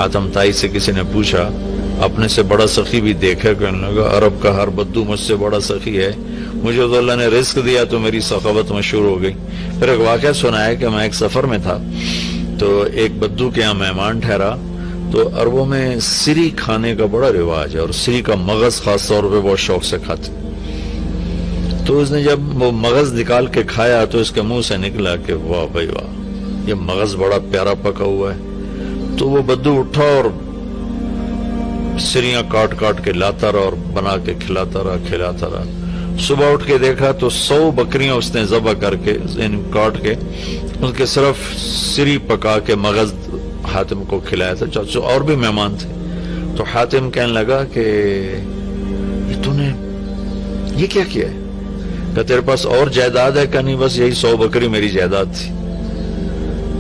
حاتم تائی سے کسی نے پوچھا اپنے سے بڑا سخی بھی دیکھا؟ کہنے لگا عرب کا ہر بدو مجھ سے بڑا سخی ہے، مجھے تو اللہ نے رزق دیا تو میری سخاوت مشہور ہو گئی۔ پھر ایک واقعہ سنایا کہ میں ایک سفر میں تھا تو ایک بدو کے یہاں مہمان ٹھہرا، تو عربوں میں سری کھانے کا بڑا رواج ہے اور سری کا مغز خاص طور پہ بہت شوق سے کھاتے۔ تو اس نے جب وہ مغز نکال کے کھایا تو اس کے منہ سے نکلا کہ واہ بھائی واہ، یہ مغز بڑا پیارا پکا ہوا ہے۔ تو وہ بدو اٹھا اور سریاں کاٹ کاٹ کے لاتا رہا اور بنا کے کھلاتا رہا۔ صبح اٹھ کے دیکھا تو 100 بکریاں اس نے ذبح کر کے کاٹ کے ان کے صرف سری پکا کے مغز حاتم کو کھلایا تھا۔ چاچو اور بھی مہمان تھے، تو حاتم کہنے لگا کہ یہ تو نے یہ کیا کیا ہے؟ کہ تیرے پاس اور جائیداد ہے؟ کہ نہیں، بس یہی 100 بکری میری جائیداد تھی۔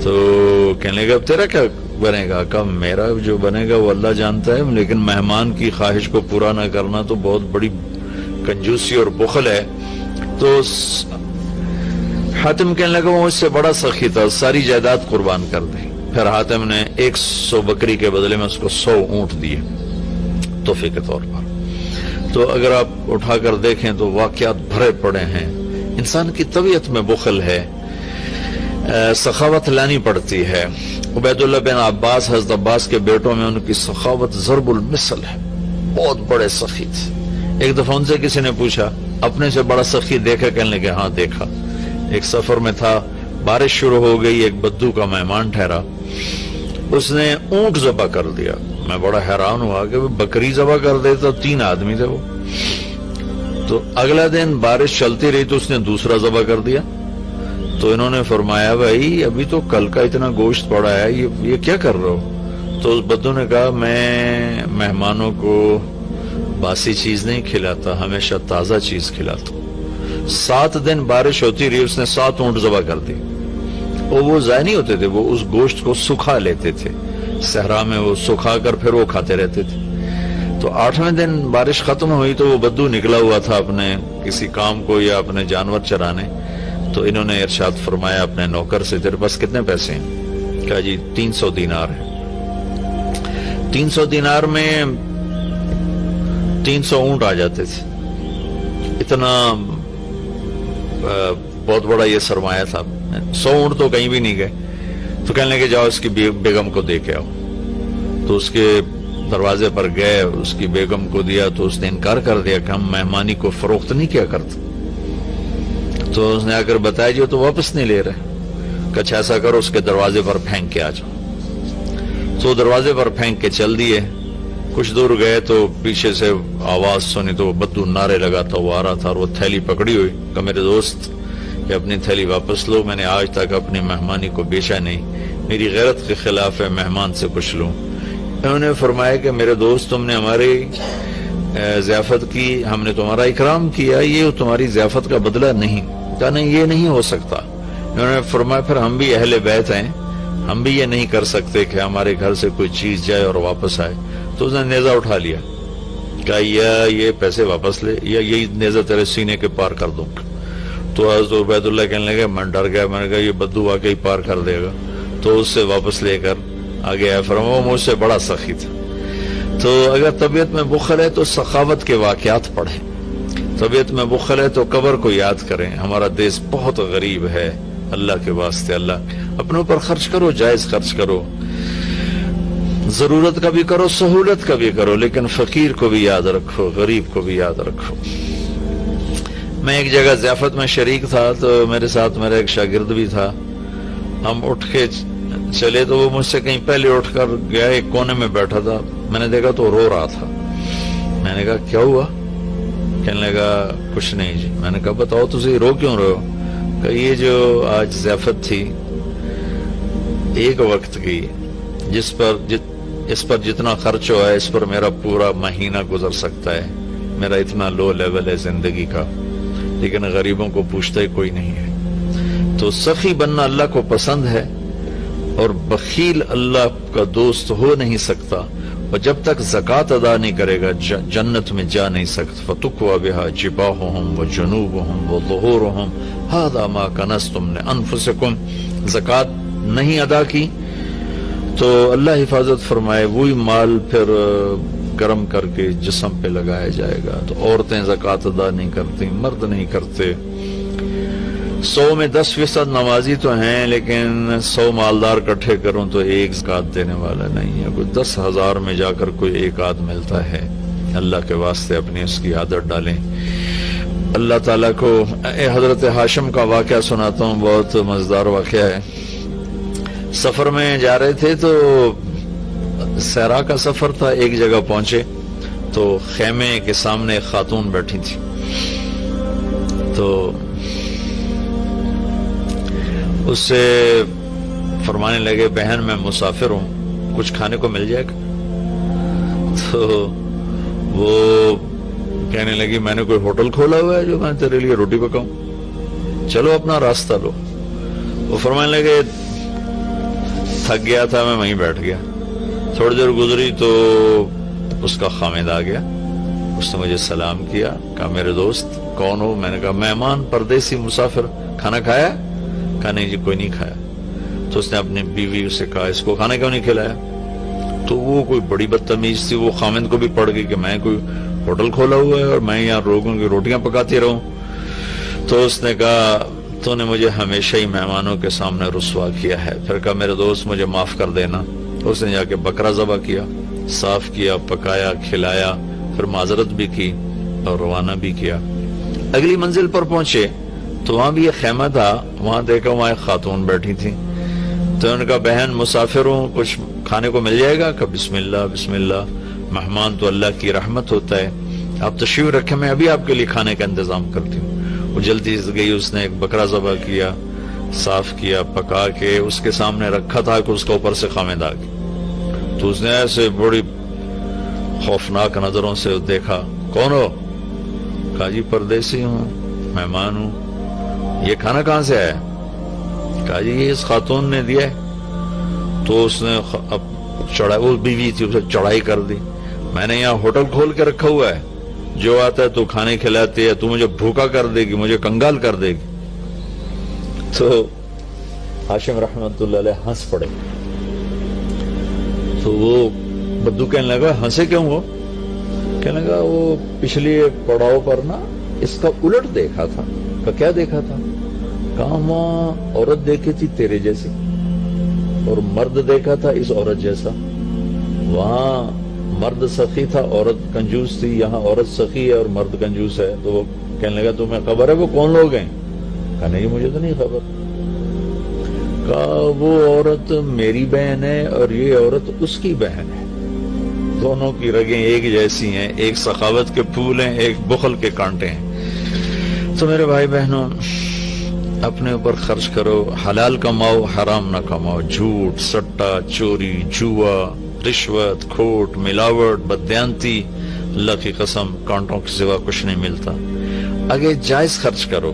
تو کہنے لگا تیرا کیا بنے گا؟ کہ میرا جو بنے گا وہ اللہ جانتا ہے، لیکن مہمان کی خواہش کو پورا نہ کرنا تو بہت بڑی کنجوسی اور بخل ہے۔ تو حاتم کہنے لگا وہ مجھ سے بڑا سخی تھا، ساری جائیداد قربان کر دی۔ پھر حاتم نے 100 بکری کے بدلے میں اس کو 100 اونٹ دیے تحفے کے طور پر۔ تو اگر آپ اٹھا کر دیکھیں تو واقعات بھرے پڑے ہیں۔ انسان کی طبیعت میں بخل ہے، سخاوت لانی پڑتی ہے۔ عبید اللہ بن عباس، حضرت عباس کے بیٹوں میں ان کی سخاوت ضرب المثل ہے، بہت بڑے سخی تھے۔ ایک دفعہ ان سے کسی نے پوچھا اپنے سے بڑا سخی دیکھا؟ کہنے لگے ہاں دیکھا۔ ایک سفر میں تھا، بارش شروع ہو گئی، ایک بدو کا مہمان ٹھہرا، اس نے اونٹ ذبح کر دیا۔ میں بڑا حیران ہوا کہ بکری ذبح کر دیتا، 3 آدمی تھے وہ۔ تو اگلا دن بارش چلتی رہی تو اس نے دوسرا ذبح کر دیا۔ تو انہوں نے فرمایا بھائی ابھی تو کل کا اتنا گوشت پڑا ہے، یہ کیا کر رہے ہو؟ تو اس بدو نے کہا میں مہمانوں کو باسی چیز نہیں کھلاتا، ہمیشہ تازہ چیز کھلاتا ہوں۔ 7 دن بارش ہوتی رہی، اس نے 7 اونٹ ذبح کر دی، اور وہ ضائع نہیں ہوتے تھے، وہ اس گوشت کو سکھا لیتے تھے، صحرا میں وہ سکھا کر پھر وہ کھاتے رہتے تھے۔ تو 8ویں دن بارش ختم ہوئی تو وہ بدو نکلا ہوا تھا اپنے کسی کام کو یا اپنے جانور چرانے۔ تو انہوں نے ارشاد فرمایا اپنے نوکر سے تیرے پاس کتنے پیسے ہیں؟ کہا جی 300 دینار ہے۔ 300 دینار میں 300 اونٹ آ جاتے تھے، اتنا بہت بڑا یہ سرمایہ تھا۔ 100 اونٹ تو کہیں بھی نہیں گئے۔ تو کہنے لگے جاؤ اس کی بیگم کو دے کے آؤ۔ تو اس کے دروازے پر گئے، اس کی بیگم کو دیا تو اس نے انکار کر دیا کہ ہم مہمانی کو فروخت نہیں کیا کرتے۔ تو اس نے آ کر بتایا جو تو واپس نہیں لے رہے۔ کچھ ایسا کرو اس کے دروازے پر پھینک کے آ جاؤ۔ تو دروازے پر پھینک کے چل دیے۔ کچھ دور گئے تو پیچھے سے آواز سنی تو وہ بدو نعرے لگاتا وہ آ رہا تھا، اور وہ تھیلی پکڑی ہوئی کہ میرے دوست یہ اپنی تھیلی واپس لو، میں نے آج تک اپنی مہمانی کو بیچا نہیں، میری غیرت کے خلاف ہے مہمان سے کچھ لوں۔ انہوں نے فرمایا کہ میرے دوست تم نے ہماری ضیافت کی، ہم نے تمہارا اکرام کیا، یہ تمہاری ضیافت کا بدلہ نہیں۔ کہا نہیں یہ نہیں ہو سکتا۔ انہوں نے فرمایا پھر ہم بھی اہل بیت ہیں، ہم بھی یہ نہیں کر سکتے کہ ہمارے گھر سے کوئی چیز جائے اور واپس آئے۔ تو اس نے نیزہ اٹھا لیا، کہا یا یہ پیسے واپس لے یا یہی نیزہ تیرے سینے کے پار کر دوں۔ تو حضرت عبید اللہ کہنے لگے میں ڈر گیا، میں نے کہا یہ بدو واقعی پار کر دے گا۔ تو اس سے واپس لے کر آگے آیا، فرمایا وہ مجھ سے بڑا سخی تھا۔ تو اگر طبیعت میں بخل ہے تو سخاوت کے واقعات پڑھیں، طبیعت میں بخل ہے تو قبر کو یاد کریں۔ ہمارا دیش بہت غریب ہے، اللہ کے واسطے اللہ اپنے اوپر خرچ کرو، جائز خرچ کرو، ضرورت کا بھی کرو، سہولت کا بھی کرو، لیکن فقیر کو بھی یاد رکھو، غریب کو بھی یاد رکھو۔ میں ایک جگہ ضیافت میں شریک تھا تو میرے ساتھ میرا ایک شاگرد بھی تھا۔ ہم اٹھ کے چلے تو وہ مجھ سے کہیں پہلے اٹھ کر گیا، ایک کونے میں بیٹھا تھا، میں نے دیکھا تو رو رہا تھا۔ میں نے کہا کیا ہوا؟ کہنے لگا کچھ نہیں جی۔ میں نے کہا بتاؤ تجھے رو کیوں رہے ہو؟ کہ یہ جو آج ضیافت تھی ایک وقت کی، اس پر جتنا خرچ ہوا ہے اس پر میرا پورا مہینہ گزر سکتا ہے، میرا اتنا لو لیول ہے زندگی کا، لیکن غریبوں کو پوچھتا ہی کوئی نہیں ہے۔ تو سخی بننا اللہ کو پسند ہے، اور بخیل اللہ کا دوست ہو نہیں سکتا، اور جب تک زکوٰۃ ادا نہیں کرے گا جنت میں جا نہیں سکتا۔ فَتُقْوَى بِهَا جِبَاهُهُمْ وَجُنُوبُهُمْ وَظُهُورُهُمْ هَذَا مَا كَنَزْتُمْ لِأَنفُسِكُمْ۔ زکوٰۃ نہیں ادا کی تو اللہ حفاظت فرمائے وہی مال پھر گرم کر کے جسم پہ لگایا جائے گا. تو عورتیں زکوٰۃ ادا نہیں کرتی, مرد نہیں کرتے. 100 میں 10% نمازی تو ہیں, لیکن 100 مالدار اکٹھے کروں تو ایک زکوٰۃ دینے والا نہیں ہے. کوئی 10,000 میں جا کر کوئی ایک آدھ ملتا ہے. اللہ کے واسطے اپنی اس کی عادت ڈالیں. اللہ تعالیٰ کو حضرت ہاشم کا واقعہ سناتا ہوں, بہت مزیدار واقعہ ہے. سفر میں جا رہے تھے تو صحرا کا سفر تھا. ایک جگہ پہنچے تو خیمے کے سامنے ایک خاتون بیٹھی تھی. تو اس سے فرمانے لگے, بہن میں مسافر ہوں, کچھ کھانے کو مل جائے گا؟ تو وہ کہنے لگی, میں نے کوئی ہوٹل کھولا ہوا ہے جو میں تیرے لیے روٹی پکاؤں, چلو اپنا راستہ لو. وہ فرمانے لگے, تھک گیا تھا میں وہیں بیٹھ گیا. تھوڑی دیر گزری تو اس کا خامد آ گیا. اس نے مجھے سلام کیا, کہا میرے دوست کون ہو؟ میں نے کہا مہمان, پردیسی, مسافر. کھانا کھایا؟ کہا نہیں جی کوئی نہیں کھایا. تو اس نے اپنی بیوی سے کہا, اس کو کھانا کیوں نہیں کھلایا؟ تو وہ کوئی بڑی بدتمیز تھی. وہ خامد کو بھی پڑ گئی کہ میں کوئی ہوٹل کھولا ہوا ہے اور میں یہاں لوگوں کی روٹیاں پکاتی رہوں. تو اس نے کہا, تو نے مجھے ہمیشہ ہی مہمانوں کے سامنے رسوا کیا ہے. پھر کہا میرے دوست مجھے معاف کر دینا. اس نے جا کے بکرا ذبح کیا, صاف کیا, پکایا, کھلایا, پھر معذرت بھی کی اور روانہ بھی کیا. اگلی منزل پر پہنچے تو وہاں بھی ایک خیمہ تھا. وہاں دیکھا وہاں ایک خاتون بیٹھی تھی. تو انہوں نے کہا بہن مسافر ہوں, کچھ کھانے کو مل جائے گا؟ کہ بسم اللہ بسم اللہ, مہمان تو اللہ کی رحمت ہوتا ہے, آپ تشریف رکھیں, میں ابھی آپ کے لیے کھانے کا انتظام کرتی ہوں. وہ جلدی سے گئی, اس نے ایک بکرا ذبح کیا, صاف کیا, پکا کے اس کے سامنے رکھا تھا کہ اس کا اوپر سے خامد آ گیا. تو اس نے ایسے بڑی خوفناک نظروں سے دیکھا, کون ہو؟ کہا جی پردیسی ہوں, مہمان ہوں. یہ کھانا کہاں سے آیا؟ کہا جی یہ اس خاتون نے دیا ہے. تو اس نے چڑھائی, وہ بیوی تھی, اسے چڑھائی کر دی. میں نے یہاں ہوٹل کھول کے رکھا ہوا ہے, جو آتا ہے تو کھانے کھلاتی ہے, تو مجھے بھوکا کر دے گی, مجھے کنگال کر دے گی. تو ہاشم رحمت اللہ علیہ ہنس پڑے. تو وہ بدو کہنے لگا, ہنسے کیوں ہو؟ کہنے لگا وہ پچھلی پڑاؤ پر نا اس کا الٹ دیکھا تھا. کہ کیا دیکھا تھا؟ کہاں وہاں عورت دیکھی تھی تیرے جیسی, اور مرد دیکھا تھا اس عورت جیسا. وہاں مرد سخی تھا, عورت کنجوس تھی. یہاں عورت سخی ہے اور مرد کنجوس ہے. تو وہ کہنے لگا تمہیں خبر ہے وہ کون لوگ ہیں؟ کہا نہیں مجھے تو نہیں خبر. کہا وہ عورت میری بہن ہے اور یہ عورت اس کی بہن ہے. دونوں کی رگیں ایک جیسی ہیں, ایک سخاوت کے پھول ہیں, ایک بخل کے کانٹے ہیں. تو میرے بھائی بہنوں, اپنے اوپر خرچ کرو, حلال کماؤ, حرام نہ کماؤ. جھوٹ, سٹا, چوری, جوا, رشوت, کھوٹ, ملاوٹ, بددیانتی, اللہ کی قسم کانٹوں کے سوا کچھ نہیں ملتا. آگے جائز خرچ کرو.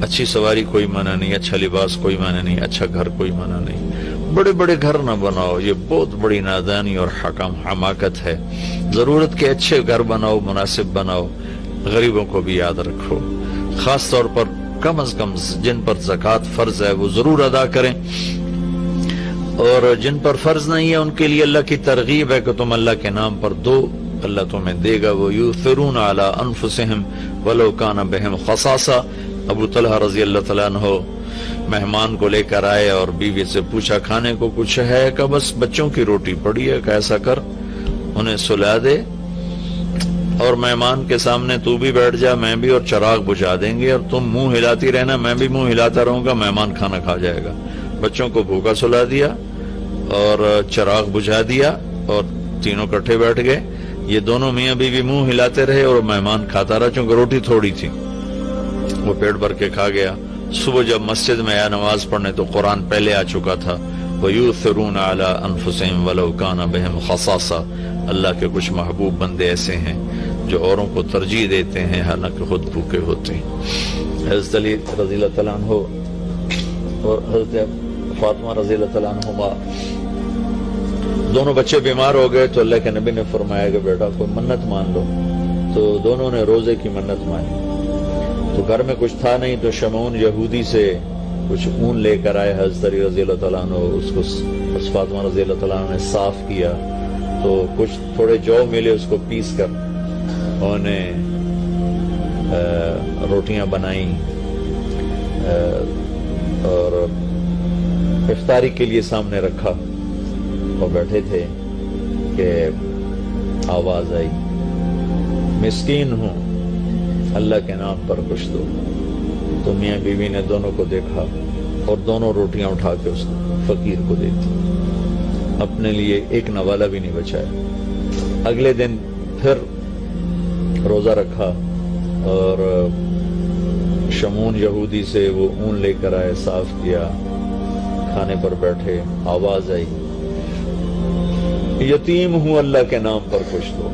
اچھی سواری کوئی منع نہیں, اچھا لباس کوئی منع نہیں, اچھا گھر کوئی منع نہیں. بڑے بڑے گھر نہ بناؤ, یہ بہت بڑی نادانی اور حماقت ہے. ضرورت کے اچھے گھر بناؤ, مناسب بناؤ. غریبوں کو بھی یاد رکھو, خاص طور پر کم از کم جن پر زکوٰۃ فرض ہے وہ ضرور ادا کریں, اور جن پر فرض نہیں ہے ان کے لیے اللہ کی ترغیب ہے کہ تم اللہ کے نام پر دو, اللہ تمہیں دے گا. وہ یؤثرون علی انفسہم ولو کان بہم خصاصہ. ابو طلحہ رضی اللہ تعالیٰ عنہ مہمان کو لے کر آئے اور بیوی سے پوچھا کھانے کو کچھ ہے؟ کہ بس بچوں کی روٹی پڑی ہے. کہ ایسا کر انہیں سلا دے اور مہمان کے سامنے تو بھی بیٹھ جا, میں بھی, اور چراغ بجھا دیں گے, اور تم منہ ہلاتی رہنا, میں بھی منہ ہلاتا رہوں گا, مہمان کھانا کھا جائے گا. بچوں کو بھوکا سلا دیا اور چراغ بجھا دیا اور تینوں کٹھے بیٹھ گئے. یہ دونوں میاں بیوی منہ ہلاتے رہے اور مہمان کھاتا رہا, چونکہ روٹی تھوڑی تھی. وہ پیٹ بھر کے کھا گیا. صبح جب مسجد میں آیا نماز پڑھنے تو قرآن پہلے آ چکا تھا, وَيُؤْثِرُونَ عَلَىٰ أَنفُسِهِمْ وَلَوْ كَانَ بِهِمْ خَصَاصَةٌ. اللہ کے کچھ محبوب بندے ایسے ہیں جو اوروں کو ترجیح دیتے ہیں حالانکہ خود بھوکے ہوتے ہیں. حضرت علی رضی اللہ تعالیٰ عنہ اور حضرت فاطمہ رضی اللہ تعالیٰ عنہما دونوں بچے بیمار ہو گئے تو اللہ کے نبی نے فرمایا کہ بیٹا کوئی منت مان لو. تو دونوں نے روزے کی منت مانی. تو گھر میں کچھ تھا نہیں تو شمعون یہودی سے کچھ اون لے کر آئے. حضرت علی رضی اللہ تعالیٰ عنہ اس کو بس فاطمہ رضی اللہ تعالیٰ نے صاف کیا تو کچھ تھوڑے جو ملے، اس کو پیس کر انہیں روٹیاں بنائیں اور افطاری کے لیے سامنے رکھا اور بیٹھے تھے کہ آواز آئی، مسکین ہوں، اللہ کے نام پر کچھ دو۔ تو میاں بیوی نے دونوں کو دیکھا اور دونوں روٹیاں اٹھا کے اس فقیر کو دے دی، اپنے لیے ایک نوالا بھی نہیں بچایا۔ اگلے دن پھر روزہ رکھا اور شمون یہودی سے وہ اون لے کر آئے، صاف کیا، کھانے پر بیٹھے، آواز آئی، یتیم ہوں، اللہ کے نام پر کچھ دو۔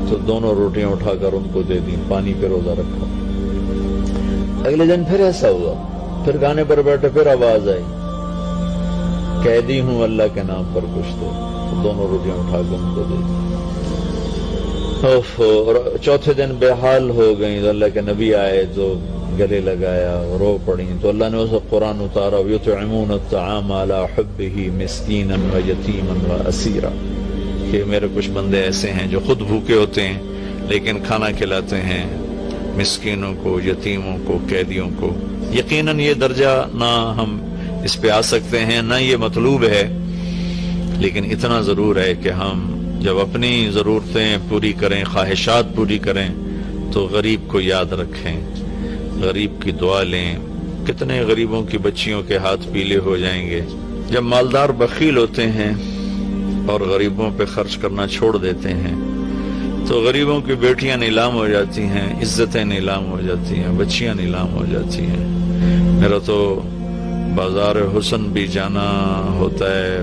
تو دونوں روٹیاں اٹھا کر ان کو دے دی، پانی پہ روزہ رکھا۔ اگلے دن پھر ایسا ہوا، پھر کھانے پر بیٹھے، پھر آواز آئی، قیدی ہوں، اللہ کے نام پر کچھ دو۔ تو دونوں روٹیاں اٹھا کے ان کو دے دی۔ اور چوتھے دن بے حال ہو گئی تو اللہ کے نبی آئے تو گلے لگایا، رو پڑی تو اللہ نے اسے قرآن اتارا، یطعمون الطعام علی حبہ مسکینا و یتیما و اسیرا، کہ میرے کچھ بندے ایسے ہیں جو خود بھوکے ہوتے ہیں لیکن کھانا کھلاتے ہیں مسکینوں کو، یتیموں کو، قیدیوں کو۔ یقیناً یہ درجہ نہ ہم اس پہ آ سکتے ہیں، نہ یہ مطلوب ہے، لیکن اتنا ضرور ہے کہ ہم جب اپنی ضرورتیں پوری کریں، خواہشات پوری کریں، تو غریب کو یاد رکھیں، غریب کی دعا لیں۔ کتنے غریبوں کی بچیوں کے ہاتھ پیلے ہو جائیں گے جب مالدار بخیل ہوتے ہیں اور غریبوں پہ خرچ کرنا چھوڑ دیتے ہیں، تو غریبوں کی بیٹیاں نیلام ہو جاتی ہیں، عزتیں نیلام ہو جاتی ہیں، بچیاں نیلام ہو جاتی ہیں۔ میرا تو بازار حسن بھی جانا ہوتا ہے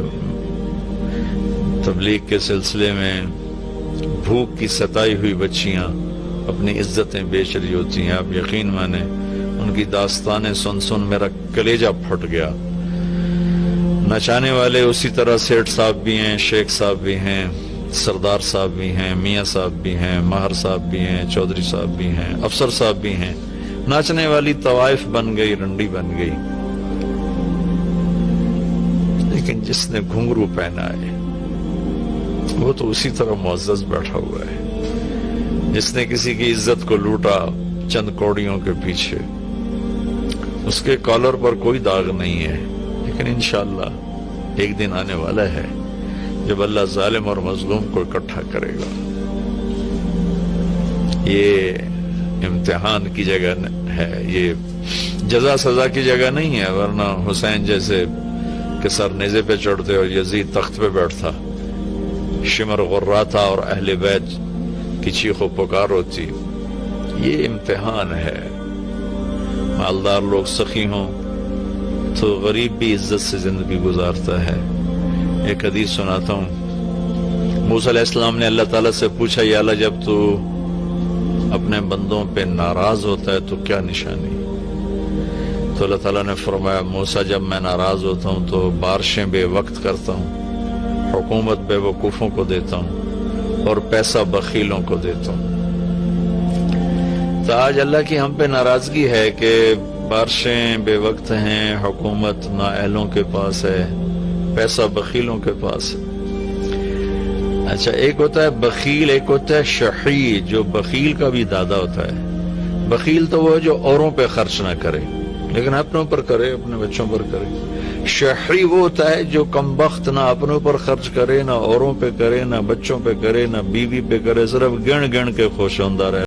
تبلیغ کے سلسلے میں، بھوک کی ستائی ہوئی بچیاں اپنی عزتیں بیچ رہی ہوتی ہیں۔ آپ یقین مانیں ان کی داستانیں سن سن میرا کلیجہ پھٹ گیا۔ نچانے والے اسی طرح سیٹھ صاحب بھی ہیں، شیخ صاحب بھی ہیں، سردار صاحب بھی ہیں، میاں صاحب بھی ہیں، ماہر صاحب بھی ہیں، چودھری صاحب بھی ہیں، افسر صاحب بھی ہیں۔ ناچنے والی طوائف بن گئی، رنڈی بن گئی، لیکن جس نے گھنگرو پہنا ہے وہ تو اسی طرح معزز بیٹھا ہوا ہے۔ جس نے کسی کی عزت کو لوٹا چند کوڑیوں کے پیچھے، اس کے کالر پر کوئی داغ نہیں ہے، لیکن انشاءاللہ ایک دن آنے والا ہے جب اللہ ظالم اور مظلوم کو اکٹھا کرے گا۔ یہ امتحان کی جگہ ہے، یہ جزا سزا کی جگہ نہیں ہے، ورنہ حسین جیسے کہ سر نیزے پہ چڑھتے اور یزید تخت پہ بیٹھتا، شمر غراتا اور اہل بیت کی چیخ و پکار ہوتی۔ یہ امتحان ہے، مالدار لوگ سخی ہوں تو غریب بھی عزت سے زندگی گزارتا ہے۔ ایک حدیث سناتا ہوں، موسیٰ علیہ السلام نے اللہ تعالیٰ سے پوچھا، یا اللہ جب تو اپنے بندوں پہ ناراض ہوتا ہے تو کیا نشانی؟ تو اللہ تعالیٰ نے فرمایا، موسیٰ جب میں ناراض ہوتا ہوں تو بارشیں بے وقت کرتا ہوں، حکومت بے وقوفوں کو دیتا ہوں اور پیسہ بخیلوں کو دیتا ہوں۔ تو آج اللہ کی ہم پہ ناراضگی ہے کہ بارشیں بے وقت ہیں، حکومت نااہلوں کے پاس ہے، پیسہ بخیلوں کے پاس ہے۔ اچھا، ایک ہوتا ہے بخیل، ایک ہوتا ہے شحیح، جو بخیل کا بھی دادا ہوتا ہے۔ بخیل تو وہ ہے جو اوروں پہ خرچ نہ کرے لیکن اپنوں پر کرے، اپنے بچوں پر کرے۔ شحیح وہ ہوتا ہے جو کم بخت نہ اپنوں پر خرچ کرے، نہ اوروں پہ کرے، نہ بچوں پہ کرے، نہ بیوی پہ کرے، صرف گن گن کے خوش ہوندہ رہے۔